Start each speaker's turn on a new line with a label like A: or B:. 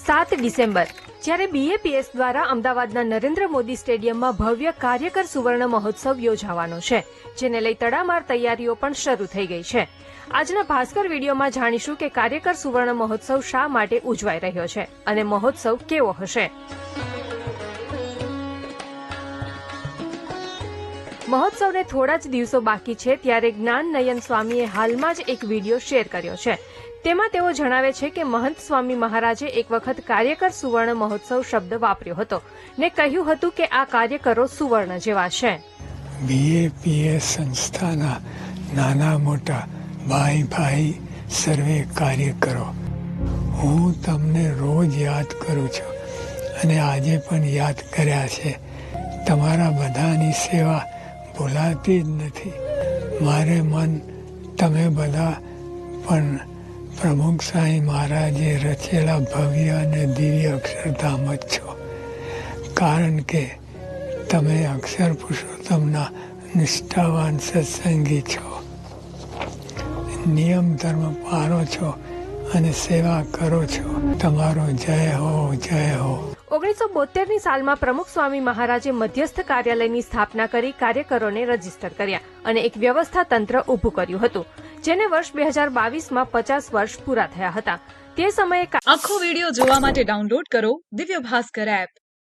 A: 7 December જ્યારે BAPS દ્વારા અમદાવાદના નરેન્દ્ર મોદી સ્ટેડિયમમાં ભવ્ય કાર્યકર સુવર્ણ મહોત્સવ યોજાવાનો છે, જેને લઈ તડામાર તૈયારીઓ પણ શરૂ થઈ ગઈ છે. આજના ભાસ્કર વિડીયોમાં જાણીશું કે કાર્યકર સુવર્ણ મહોત્સવ શા માટે ઉજવાઈ રહ્યો છે અને મહોત્સવ કેવો હશે. મહોત્સવને થોડા જ દિવસો બાકી છે ત્યારે જ્ઞાન નયન સ્વામીએ હાલમાં જ એક વિડીયો શેર કર્યો છે. તેમાં તેઓ જણાવે છે કે મહંત સ્વામી મહારાજે એક વખત કાર્યકર સુવર્ણ મહોત્સવ શબ્દ વાપર્યો હતો ને કહ્યું હતું કે આ કાર્યકરો સુવર્ણ જેવા છે.
B: બીએપીએસ સંસ્થાના નાના મોટા ભાઈ ભાઈ સર્વે કાર્યકરો, હું તમને રોજ યાદ કરું છું અને આજે પણ યાદ કર્યા છે. તમારા બધાની સેવા ભૂલાતી જ નથી. મારે મન તમે બધા પણ પ્રમુખ સાંઈ મહારાજે રચેલા ભવ્ય અને દિવ્ય અક્ષરધામ જ છો, કારણ કે તમે અક્ષર પુરુષોત્તમના નિષ્ઠાવાન સત્સંગી છો, નિયમ ધર્મ પાળો છો અને સેવા કરો છો. તમારો જય હો, જય હો.
A: 1972ની સાલમાં પ્રમુખ સ્વામી મહારાજે મધ્યસ્થ કાર્યાલયની સ્થાપના કરી કાર્યકરોને રજીસ્ટર કર્યા અને એક વ્યવસ્થા તંત્ર ઊભું કર્યું હતું, જેને વર્ષ 2022માં 50 વર્ષ પૂરા થયા હતા. તે સમયે
C: આખો વિડીયો જોવા માટે ડાઉનલોડ કરો દિવ્ય ભાસ્કર એપ.